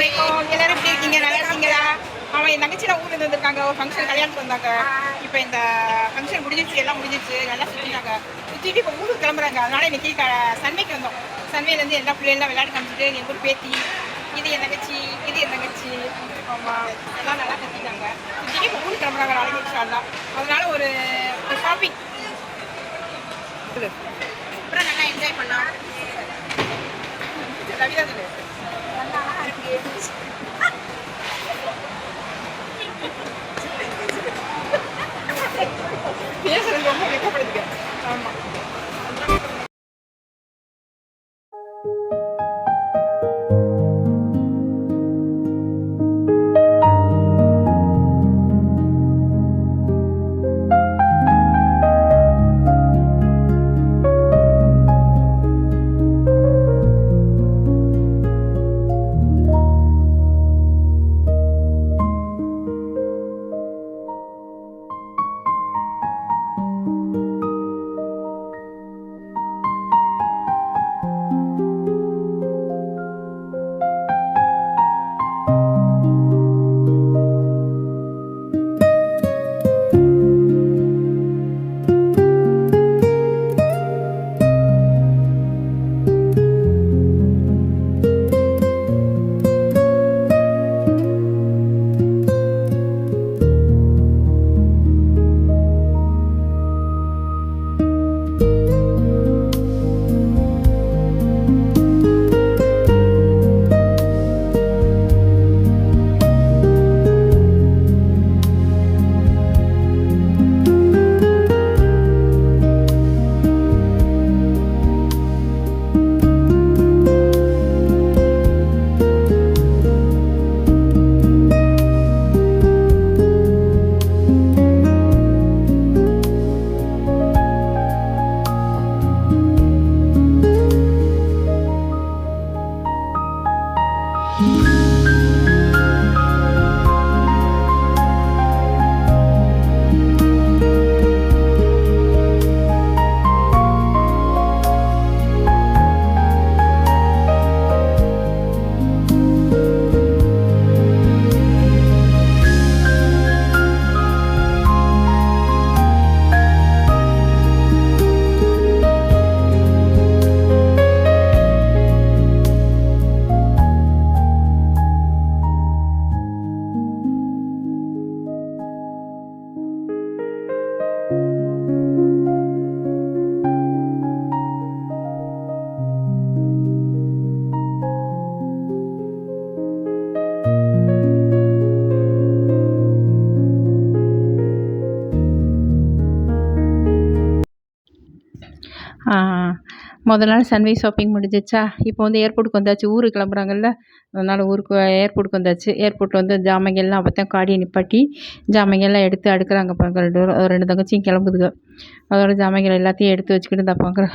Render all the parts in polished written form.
அஸ்ஸலாமு எல்லாரும் எப்படி இருக்கீங்க? நல்லா இருக்கீங்களா? அவன் என் தங்கச்சிலாம் ஊர்லேருந்து வந்திருக்காங்க. ஒரு ஃபங்க்ஷன் கல்யாணத்துக்கு வந்தாங்க. இப்போ இந்த ஃபங்க்ஷன் முடிஞ்சிச்சு, எல்லாம் முடிஞ்சிச்சு. நல்லா சுற்றினாங்க. சுற்றிட்டு இப்போ ஊருக்கு கிளம்புறாங்க. அதனால இன்னைக்கு சன்வேக்கு வந்தோம். சன்வேலேருந்து எல்லா பிள்ளைலாம் விளையாட காமிச்சிட்டு எங்கள் ஊர் பேத்தி, இது என் தங்கச்சி, இது என் தங்கச்சி. ஆமாம், எல்லாம் நல்லா கத்திட்டாங்க. சுற்றிட்டு இப்போ ஊருக்கு கிளம்புறாங்க நாளைக்கு இன்ஷாஅல்லாஹ். அதனால ஒரு ஷாப்பிங் அப்புறம் நல்லா என்ஜாய் பண்ணலாம். கவிதா சொல்லு. நல்லா அழகாக இருக்கு. பேசுறது ரொம்ப வெக்கப்படுதுங்க. ஆமாம். முதல் நாள் சன்வே ஷாப்பிங் முடிஞ்சிச்சா. இப்போ வந்து ஏர்போர்ட்டுக்கு வந்தாச்சு. ஊருக்கு கிளம்புறாங்கல்ல, அதனால் ஊருக்கு ஏர்போர்ட்டுக்கு வந்தாச்சு. ஏர்போர்ட்டில் வந்து ஜாமான்கள்லாம் அப்போ தான் காடியை நிப்பாட்டி ஜாமான்கள்லாம் எடுத்து அடுக்குறாங்க. பாருங்க, ரெண்டு தங்கச்சியும் கிளம்புதுங்க. அதோட ஜாமான்கள் எல்லாத்தையும் எடுத்து வச்சுக்கிட்டு இந்த பார்க்குற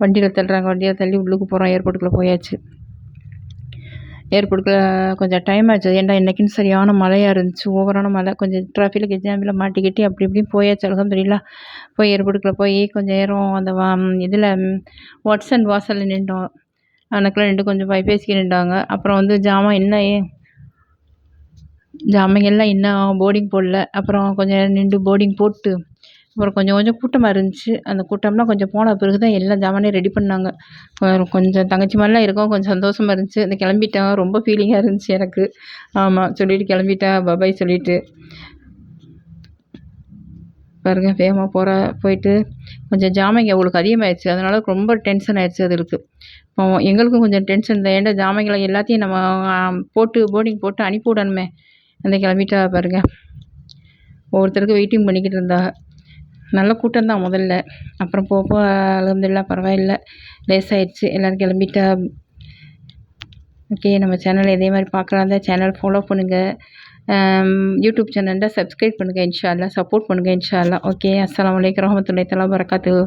வண்டியில் தள்ளுறாங்க. வண்டியில் தள்ளி உள்ளுக்கு போகிறோம். ஏர்போர்ட்டுக்குள்ளே போயாச்சு. ஏர்போர்ட்டுக்குள்ள கொஞ்சம் டைம் ஆச்சு. ஏன்டா இன்றைக்கின்னு சரியான மழையாக இருந்துச்சு. ஓவரான மழை. கொஞ்சம் டிராஃபிக்கில் ஜாமில் மாட்டிக்கிட்டு அப்படி இப்படியும் போயாச்சு. அல்ஹம்துலில்லாஹ். போய் ஏர்போர்ட்டுக்குள்ளே போய் கொஞ்சம் நேரம் அந்த இதில் வாட்ஸன் வாசலில் நின்றோம். அன்னைக்குலாம் நின்று கொஞ்சம் பேசிக்கிட்டு நின்றாங்க. அப்புறம் வந்து ஜாமான்கள்லாம் இன்னும் போர்டிங் போடல. அப்புறம் கொஞ்சம் நேரம் நின்று போர்டிங் போட்டு அப்புறம் கொஞ்சம் கொஞ்சம் கூட்டமாக இருந்துச்சு. அந்த கூட்டம்லாம் கொஞ்சம் போன பிறகு தான் எல்லா ஜாமானையும் ரெடி பண்ணாங்க. கொஞ்சம் தங்கச்சி மாதிரிலாம் இருக்கும். கொஞ்சம் சந்தோஷமாக இருந்துச்சு. இந்த கிளம்பிட்டேன். ரொம்ப ஃபீலிங்காக இருந்துச்சு எனக்கு. ஆமாம், சொல்லிவிட்டு கிளம்பிட்டேன். பபாய் சொல்லிவிட்டு பாருங்க, வேகமாக போயிட்டு கொஞ்சம் ஜாமான்கள் அவங்களுக்கு அதிகமாகிடுச்சு. அதனால ரொம்ப டென்ஷன் ஆகிடுச்சு. அதுக்கு எங்களுக்கும் கொஞ்சம் டென்ஷன் தான். ஏன்டா ஜாமான்களை எல்லாத்தையும் நம்ம போர்டிங் போட்டு அனுப்பி விடணுமே. அந்த கிளம்பிட்டா பாருங்க. ஒவ்வொருத்தருக்கு வெயிட்டிங் பண்ணிக்கிட்டு இருந்தாங்க. நல்ல கூட்டம் தான் முதல்ல. அப்புறம் போக அல்ஹம்துலில்லாஹ் பரவாயில்லை, லேசாகிடுச்சு. எல்லோரும் கிளம்பிட்டா. ஓகே, நம்ம சேனல் இதே மாதிரி பார்க்கலாம் தான் சேனல் ஃபாலோ பண்ணுங்கள். யூடியூப் சேனலில் சப்ஸ்கிரைப் பண்ணுங்கள். இன்ஷா அல்லாஹ் சப்போர்ட் பண்ணுங்கள். இன்ஷா அல்லாஹ். ஓகே, அஸ்ஸலாமு அலைக்கும் வரஹ்மத்துல்லாஹி தஆலா வபரகாத்துஹு.